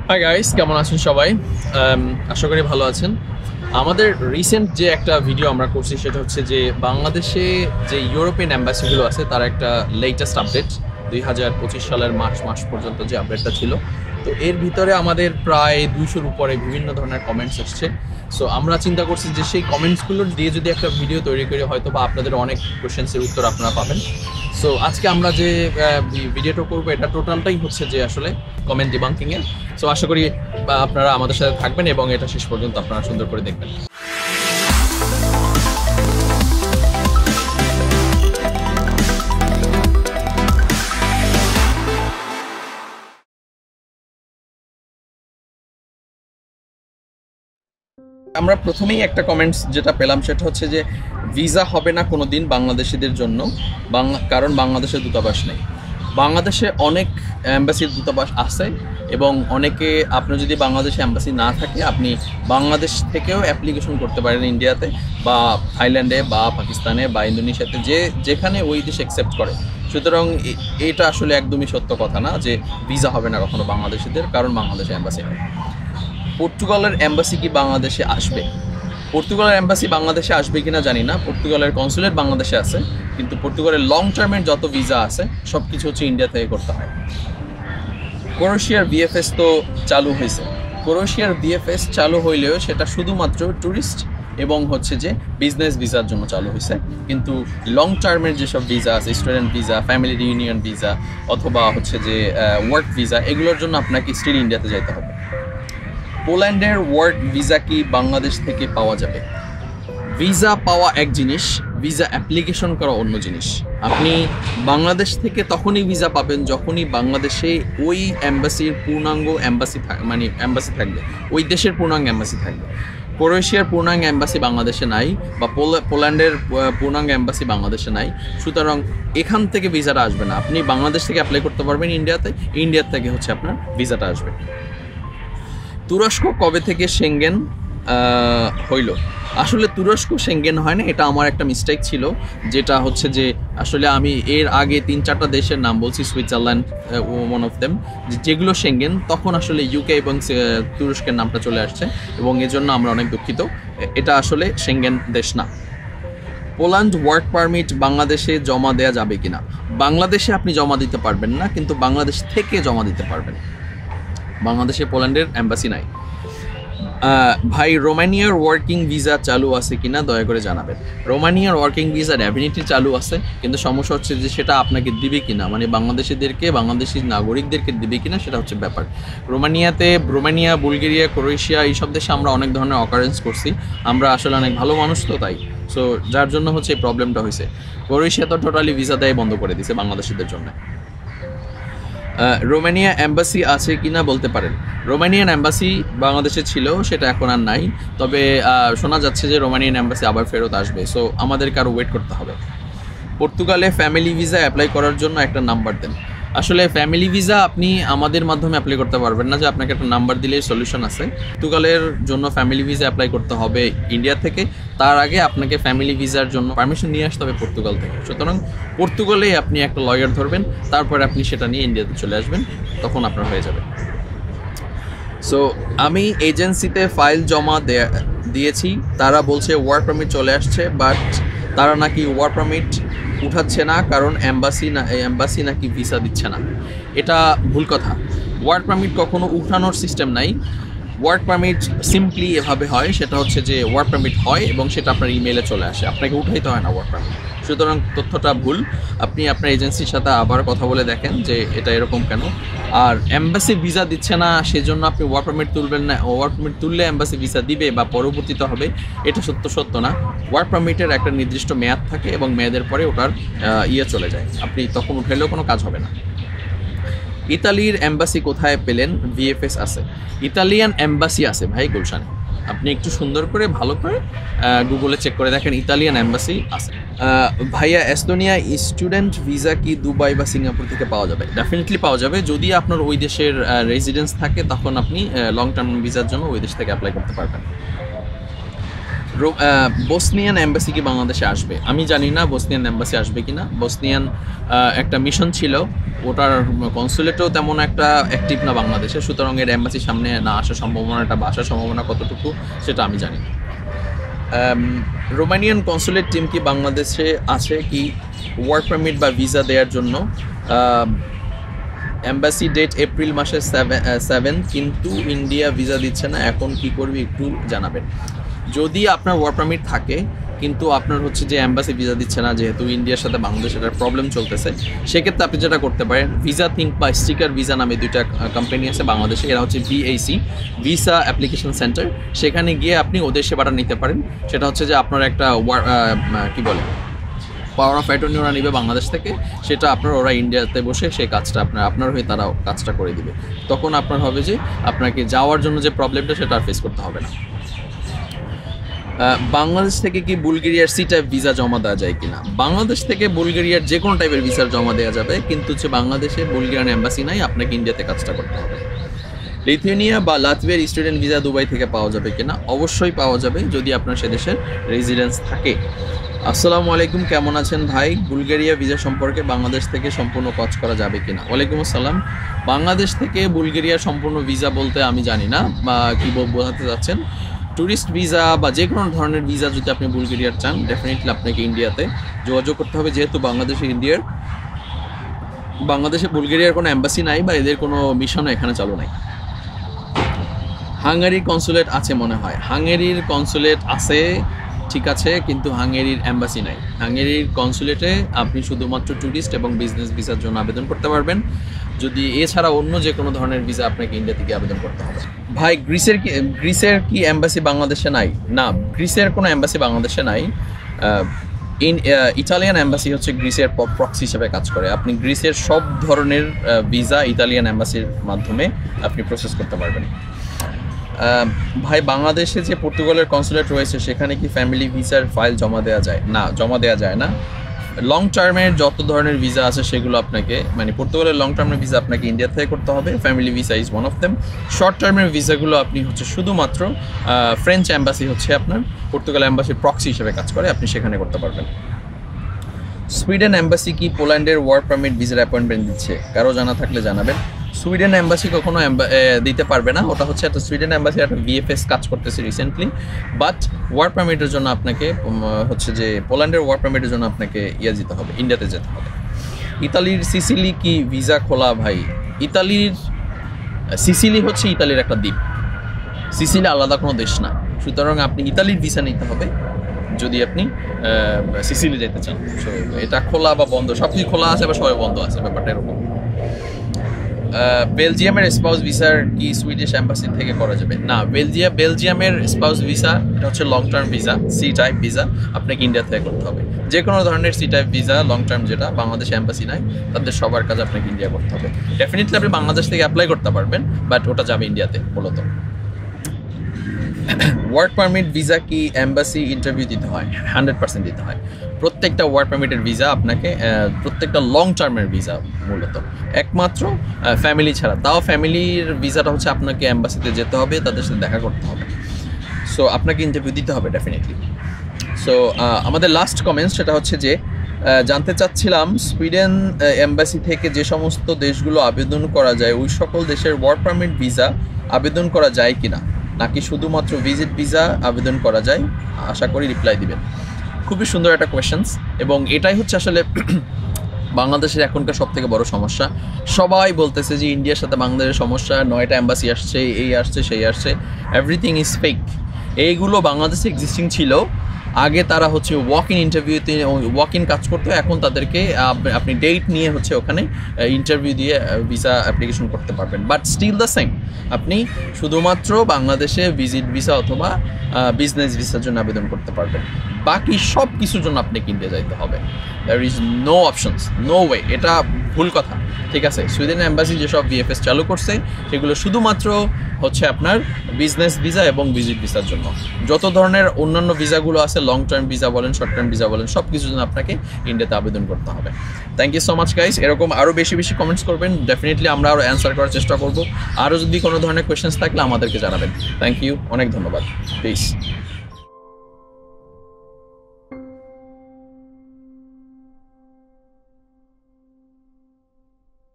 Hi guys, কেমন আছেন সবাই? আশা করি ভালো আছেন। আমাদের রিসেন্ট যে একটা ভিডিও আমরা করছি সেটা হচ্ছে যে বাংলাদেশে যে ইউরোপিয়ান অ্যাম্বাসিগুলো আছে তার একটা লেটেস্ট আপডেট 2025 সালের মার্চ পর্যন্ত যে আপডেটটা ছিল। তো এর ভিতরে আমাদের প্রায় 200-র উপরে বিভিন্ন ধরনের কমেন্টস আসছে। সো আমরা চিন্তা করছি যে সেই কমেন্টসগুলো দিয়ে যদি একটা ভিডিও তৈরি করি হয়তো বা আপনাদের অনেক কোশ্চেন্সের উত্তর আপনারা পাবেন। সো আজকে আমরা যে ভিডিওটা করবো এটা টোটালটাই হচ্ছে যে আসলে কমেন্ট ডিবাঙ্কিংয়ের। সো আশা করি আপনারা আমাদের সাথে থাকবেন এবং এটা শেষ পর্যন্ত আপনারা সুন্দর করে দেখবেন। আমরা প্রথমেই একটা কমেন্টস যেটা পেলাম সেটা হচ্ছে যে ভিসা হবে না কোনো দিন বাংলাদেশিদের জন্য, কারণ বাংলাদেশের দূতাবাস নেই। বাংলাদেশে অনেক অ্যাম্বাসির দূতাবাস আছে এবং অনেকে, আপনার যদি বাংলাদেশে অ্যাম্বাসি না থাকে আপনি বাংলাদেশ থেকেও অ্যাপ্লিকেশন করতে পারেন ইন্ডিয়াতে বা থাইল্যান্ডে বা পাকিস্তানে বা ইন্দোনেশিয়াতে, যেখানে ওই দেশ অ্যাকসেপ্ট করে। সুতরাং এটা আসলে একদমই সত্য কথা না যে ভিসা হবে না কখনো বাংলাদেশিদের, কারণ বাংলাদেশে অ্যাম্বাসি নেই। পর্তুগালের অ্যাম্বাসি কি বাংলাদেশে আসবে? পর্তুগালের অ্যাম্বাসি বাংলাদেশে আসবে কিনা জানি না। পর্তুগালের কনসুলেট বাংলাদেশে আছে, কিন্তু পর্তুগালের লং টার্মের যত ভিসা আছে সব কিছু হচ্ছে ইন্ডিয়া থেকে করতে হয়। ক্রোয়েশিয়ার বিএফএস তো চালু হয়েছে। ক্রোয়েশিয়ার বিএফএস চালু হইলেও সেটা শুধুমাত্র ট্যুরিস্ট এবং হচ্ছে যে বিজনেস ভিসার জন্য চালু হয়েছে, কিন্তু লং টার্মের যেসব ভিসা আছে, student visa, family reunion visa অথবা হচ্ছে যে ওয়ার্ক ভিসা, এগুলোর জন্য আপনাকে স্টিল ইন্ডিয়াতে যেতে হবে। পোল্যান্ডের ওয়ার্ক ভিসা কি বাংলাদেশ থেকে পাওয়া যাবে? ভিসা পাওয়া এক জিনিস, ভিসা অ্যাপ্লিকেশন করা অন্য জিনিস। আপনি বাংলাদেশ থেকে তখনই ভিসা পাবেন যখনই বাংলাদেশে ওই অ্যাম্বাসির পূর্ণাঙ্গ অ্যাম্বাসি থাকবে, ওই দেশের পূর্ণাঙ্গ অ্যাম্বাসি থাকবে। ক্রোয়েশিয়ার পূর্ণাঙ্গ অ্যাম্বাসি বাংলাদেশে নাই বা পোল্যান্ডের পূর্ণাঙ্গ অ্যাম্বাসি বাংলাদেশে নাই, সুতরাং এখান থেকে ভিসাটা আসবে না। আপনি বাংলাদেশ থেকে অ্যাপ্লাই করতে পারবেন ইন্ডিয়াতে, ইন্ডিয়ার থেকে হচ্ছে আপনার ভিসাটা আসবে। তুরস্ক কবে থেকে সেঙ্গেন হইল? আসলে তুরস্ক সেঙ্গেন হয় না, এটা আমার একটা মিস্টেক ছিল, যেটা হচ্ছে যে আসলে আমি এর আগে 3-4টা দেশের নাম বলছি, সুইজারল্যান্ড ওয়ান অফ দেম, যেগুলো সেঙ্গেন, তখন আসলে ইউকে এবং তুরস্কের নামটা চলে আসছে এবং এজন্য আমরা অনেক দুঃখিত। এটা আসলে সেঙ্গেন দেশ না। পোল্যান্ড ওয়ার্ক পারমিট বাংলাদেশে জমা দেওয়া যাবে কিনা? বাংলাদেশে আপনি জমা দিতে পারবেন না, কিন্তু বাংলাদেশ থেকে জমা দিতে পারবেন। বাংলাদেশে পোল্যান্ডের অ্যাম্বাসি নাই। ভাই, রোমানিয়ার ওয়ার্কিং ভিসা চালু আছে কিনা দয়া করে জানাবেন। রোমানিয়ার ওয়ার্কিং ভিসা ডেফিনেটলি চালু আছে, কিন্তু সমস্যা হচ্ছে যে সেটা আপনাকে দিবে কিনা, মানে বাংলাদেশি নাগরিকদেরকে দিবে কিনা, সেটা হচ্ছে ব্যাপার। রোমানিয়া, বুলগেরিয়া, ক্রোয়েশিয়া এইসব দেশে আমরা অনেক ধরনের অকারেন্স করছি। আমরা আসলে অনেক ভালো মানুষ তো, তাই সো যার জন্য হচ্ছে এই প্রবলেমটা হয়েছে। ক্রোয়েশিয়া তো টোটালি ভিসা দেয় বন্ধ করে দিয়েছে বাংলাদেশিদের জন্য। রোমানিয়া অ্যাম্বাসি আছে কিনা বলতে পারেন। রোমানিয়ান অ্যাম্বাসি বাংলাদেশে ছিল, সেটা এখন আর নাই, তবে শোনা যাচ্ছে যে রোমানিয়ান অ্যাম্বাসি আবার ফেরত আসবে, সো আমাদেরকে আরও ওয়েট করতে হবে। পর্তুগালে ফ্যামিলি ভিসা অ্যাপ্লাই করার জন্য একটা নাম্বার দেন। আসলে ফ্যামিলি ভিসা আপনি আমাদের মাধ্যমে অ্যাপ্লাই করতে পারবেন না, যে আপনাকে একটা নাম্বার দিলেই সলিউশন আছে। পর্তুগালের জন্য ফ্যামিলি ভিসা অ্যাপ্লাই করতে হবে ইন্ডিয়া থেকে, তার আগে আপনাকে ফ্যামিলি ভিসার জন্য পারমিশন নিয়ে আসতে হবে পর্তুগাল থেকে। সুতরাং পর্তুগালেই আপনি একটা লয়ার ধরবেন, তারপরে আপনি সেটা নিয়ে ইন্ডিয়াতে চলে আসবেন, তখন আপনার হয়ে যাবে। সো আমি এজেন্সিতে ফাইল জমা দিয়েছি, তারা বলছে ওয়ার্ক পারমিট চলে আসছে, বাট তারা নাকি ওয়ার্ক পারমিট উঠাচ্ছে না, কারণ অ্যাম্বাসি নাকি ভিসা দিচ্ছে না। এটা ভুল কথা। ওয়ার্ক পারমিট কখনো উঠানোর সিস্টেম নাই। ওয়ার্ক পারমিট সিম্পলি এভাবে হয়, সেটা হচ্ছে যে ওয়ার্ক পারমিট হয় এবং সেটা আপনার ইমেলে চলে আসে, আপনাকে উঠাইতে হয় না ওয়ার্ক পারমিট। সুতরাং তথ্যটা ভুল। আপনি আপনার এজেন্সির সাথে আবার কথা বলে দেখেন যে এটা এরকম কেন। আর অ্যাম্বাসি ভিসা দিচ্ছে না সেজন্য আপনি ওয়ার্ক পারমিট তুলবেন না, ওয়ার্ক পারমিট তুললে অ্যাম্বাসি ভিসা দিবে বা পরবর্তীতে হবে, এটা সত্য না। ওয়ার্ক পারমিটের একটা নির্দিষ্ট মেয়াদ থাকে এবং মেয়াদের পরে ওটার চলে যায়, আপনি তখন উঠাইলেও কোনো কাজ হবে না। ইতালির অ্যাম্বাসি কোথায় পেলেন? ভিএফএস আছে। ইতালিয়ান অ্যাম্বাসি আছে ভাই গুলশানে, আপনি একটু সুন্দর করে ভালো করে গুগলে চেক করে দেখেন, ইতালিয়ান অ্যাম্বাসি আছে। ভাইয়া, এস্তোনিয়া স্টুডেন্ট ভিসা কি দুবাই বা সিঙ্গাপুর থেকে পাওয়া যাবে? ডেফিনেটলি পাওয়া যাবে, যদি আপনার ওই দেশের রেসিডেন্স থাকে, তখন আপনি লং টার্ম ভিসার জন্য ওই দেশ থেকে অ্যাপ্লাই করতে পারবেন। বসনিয়ান এম্বাসি কি বাংলাদেশে আসবে? আমি জানি না বসনিয়ান এম্বাসি আসবে কি না। বসনিয়ান একটা মিশন ছিল, ওটার কনসুলেটও তেমন একটা অ্যাক্টিভ না বাংলাদেশে, সুতরাং এর এম্বাসির সামনে না আসার সম্ভাবনাটা বা আসার সম্ভাবনা কতটুকু সেটা আমি জানি না। রোমানিয়ান কনসুলেট টিম কি বাংলাদেশে আছে কি ওয়ার্ক পারমিট বা ভিসা দেওয়ার জন্য? এম্বাসি ডেট এপ্রিল মাসের 7, কিন্তু ইন্ডিয়া ভিসা দিচ্ছে না, এখন কি করবি একটু জানাবেন। যদি আপনার ওয়ার্ক পারমিট থাকে কিন্তু আপনার হচ্ছে যে এম্বাসি ভিসা দিচ্ছে না, যেহেতু ইন্ডিয়ার সাথে বাংলাদেশের একটা প্রবলেম চলতেছে, সেক্ষেত্রে আপনি যেটা করতে পারেন, ভিসা থিঙ্ক বা স্টিকার ভিসা নামে দুইটা কোম্পানি আছে বাংলাদেশে, এরা হচ্ছে ভিএসি, ভিসা অ্যাপ্লিকেশন সেন্টার। সেখানে গিয়ে আপনি ওদের সেবাটা নিতে পারেন। সেটা হচ্ছে যে আপনার একটা কি বলে পাওয়ার অফ অ্যাটর্নি ওরা নেবে বাংলাদেশ থেকে, সেটা আপনার ওরা ইন্ডিয়াতে বসে সেই কাজটা আপনার হয়ে তারা কাজটা করে দিবে। তখন আপনার হবে যে আপনাকে যাওয়ার জন্য যে প্রবলেমটা সেটা আর ফেস করতে হবে না। বাংলাদেশ থেকে কি বুলগেরিয়ার সি টাইপ ভিসা জমা দেওয়া যায় কিনা? বাংলাদেশ থেকে বুলগেরিয়ার যে কোনো টাইপের ভিসার জমা দেওয়া যাবে, কিন্তু হচ্ছে বাংলাদেশে বুলগেরিয়ান এম্বাসি নাই, আপনাকে ইন্ডিয়াতে কাজটা করতে হবে। লিথুয়েনিয়া বা লাতভিয়ার স্টুডেন্ট ভিসা দুবাই থেকে পাওয়া যাবে কিনা? অবশ্যই পাওয়া যাবে যদি আপনার সে দেশের রেজিডেন্স থাকে। আসসালামু আলাইকুম, কেমন আছেন ভাই? বুলগেরিয়া ভিসা সম্পর্কে বাংলাদেশ থেকে সম্পূর্ণ কাজ করা যাবে কিনা? ওয়ালাইকুম আসসালাম। বাংলাদেশ থেকে বুলগেরিয়া সম্পূর্ণ ভিসা বলতে আমি জানি না বা কী বোঝাতে যাচ্ছেন। ট্যুরিস্ট ভিসা বা যে কোনো ধরনের ভিসা যদি আপনি বুলগেরিয়ার চান, ডেফিনেটলি আপনাকে ইন্ডিয়াতে যোগাযোগ করতে হবে, যেহেতু বাংলাদেশে বুলগেরিয়ার কোনো এম্বাসি নাই বা এদের কোনো মিশনও এখানে চালু নাই। হাঙ্গেরির কনসুলেট আছে মনে হয়। হাঙ্গেরির কনসুলেট আছে, ঠিক আছে, কিন্তু হাঙ্গেরির এম্বাসি নাই। হাঙ্গেরির কনসুলেটে আপনি শুধুমাত্র ট্যুরিস্ট এবং বিজনেস ভিসার জন্য আবেদন করতে পারবেন। যদি এছাড়া অন্য যে কোনো ধরনের ভিসা আপনাকে ইন্ডিয়া থেকে আবেদন করতে হবে। ভাই, গ্রিসের কি এম্বাসি বাংলাদেশে নাই? না, গ্রিসের কোনো এম্বাসি বাংলাদেশে নাই। ইটালিয়ান এম্বাসি হচ্ছে গ্রিসের প্রক্সি হিসেবে কাজ করে। আপনি গ্রিসের সব ধরনের ভিসা ইতালিয়ান এম্বাসির মাধ্যমে আপনি প্রসেস করতে পারবেন। ভাই, বাংলাদেশে যে পর্তুগালের কনসুলেট রয়েছে সেখানে কি ফ্যামিলি ভিসার ফাইল জমা দেওয়া যায়? না, জমা দেওয়া যায় না। লং টার্মের যত ধরনের ভিসা আছে সেগুলো আপনাকে, মানে পর্তুগালের লং টার্মের ভিসা আপনাকে ইন্ডিয়া থেকে করতে হবে। Family visa is one of them. Short টার্মের ভিসাগুলো আপনি হচ্ছে শুধুমাত্র ফ্রেঞ্চ অ্যাম্বাসি হচ্ছে আপনার পর্তুগাল অ্যাম্বাসির প্রক্সি হিসেবে কাজ করে, আপনি সেখানে করতে পারবেন। সুইডেন অ্যাম্বাসি কি পোল্যান্ডের ওয়ার্ক পারমিট ভিসার অ্যাপয়েন্টমেন্ট দিচ্ছে? কারো জানা থাকলে জানাবেন। সুইডেন অ্যাম্বাসি কখনো দিতে পারবে না। ওটা হচ্ছে একটা সুইডেন অ্যাম্বাসি একটা ভিএফএস কাজ করতেছে রিসেন্টলি, বাট ওয়ার্ক পারমিটের জন্য আপনাকে হচ্ছে যে পোল্যান্ডের ওয়ার্ক পারমিটের জন্য আপনাকে যেতে হবে, ইন্ডিয়াতে যেতে হবে। ইতালির সিসিলি কি ভিসা খোলা? ভাই, ইতালির সিসিলি হচ্ছে ইতালির একটা দ্বীপ, সিসিলি আলাদা কোনো দেশ না, সুতরাং আপনি ইতালির ভিসা নিতে হবে যদি আপনি সিসিলি যেতে চান। সো এটা খোলা বা বন্ধ, সব কিছু খোলা আছে বা সবাই বন্ধ আছে, ব্যাপারটা এরকম। বেলজিয়ামের স্পাউস ভিসার কি সুইডিশ অ্যাম্বাসি থেকে করা যাবে? না, বেলজিয়ামের স্পাউস ভিসা এটা হচ্ছে long term visa, C type visa, আপনাকে ইন্ডিয়া থেকে করতে হবে। যে কোনো ধরনের C type visa long term যেটা বাংলাদেশ অ্যাম্বাসি নাই, তাদের সবার কাজ আপনাকে ইন্ডিয়া করতে হবে। ডেফিনেটলি আপনি বাংলাদেশ থেকে অ্যাপ্লাই করতে পারবেন, বাট ওটা যাবে ইন্ডিয়াতে মূলত। ওয়ার্ক পারমিট ভিসা কি এম্বাসি ইন্টারভিউ দিতে হয়? 100% দিতে হয়। প্রত্যেকটা ওয়ার্ক পারমিটের ভিসা আপনাকে, প্রত্যেকটা লং টার্মের ভিসা মূলত, একমাত্র ফ্যামিলি ছাড়া। তাও ফ্যামিলির ভিসাটা হচ্ছে আপনাকে এম্বাসিতে যেতে হবে, তাদের সাথে দেখা করতে হবে। সো আপনাকে ইন্টারভিউ দিতে হবে ডেফিনেটলি। সো আমাদের লাস্ট কমেন্টস সেটা হচ্ছে যে জানতে চাচ্ছিলাম সুইডেন এম্বাসি থেকে যে সমস্ত দেশগুলো আবেদন করা যায় ওই সকল দেশের ওয়ার্ক পারমিট ভিসা আবেদন করা যায় কিনা, নাকি শুধুমাত্র ভিজিট ভিসা আবেদন করা যায়? আশা করি রিপ্লাই দিবেন। খুবই সুন্দর একটা কোয়েশ্চেন্স, এবং এটাই হচ্ছে আসলে বাংলাদেশের এখনকার সব থেকে বড় সমস্যা। সবাই বলতেছে যে ইন্ডিয়ার সাথে বাংলাদেশের সমস্যা, 9টা এম্বাসি আসছে, এই আসছে সেই আসছে, এভরিথিং ইজ ফেক। এইগুলো বাংলাদেশে এক্সিস্টিং ছিল আগে, তারা হচ্ছে ওয়াক ইন কাজ করতো, এখন তাদেরকে আপনি ডেট নিয়ে হচ্ছে ওখানে ইন্টারভিউ দিয়ে ভিসা অ্যাপ্লিকেশন করতে পারবেন, বাট স্টিল দ্য সেম। আপনি শুধুমাত্র বাংলাদেশে ভিজিট ভিসা অথবা বিজনেস ভিসার জন্য আবেদন করতে পারবেন, বাকি সব কিছুর জন্য আপনাকে ইন্ডিয়া যাইতে হবে। There is no options, no way. এটা ভুল কথা, ঠিক আছে? সুইডেন অ্যাম্বাসি যেসব ভিএফএস চালু করছে সেগুলো শুধুমাত্র হচ্ছে আপনার বিজনেস ভিসা এবং ভিজিট ভিসার জন্য। যত ধরনের অন্যান্য ভিসাগুলো আছে, লং টার্ম ভিসা বলেন, শর্ট টার্ম ভিসা বলেন, সব কিছুর জন্য আপনাকে ইন্ডিয়াতে আবেদন করতে হবে। Thank you so much guys. এরকম আরও বেশি বেশি কমেন্টস করবেন, ডেফিনেটলি আমরা আরও অ্যান্সার করার চেষ্টা করব। আরও যদি কোনো ধরনের কোয়েশ্চেন্স থাকলে আমাদেরকে জানাবেন। থ্যাংক ইউ, অনেক ধন্যবাদ, প্লিজ।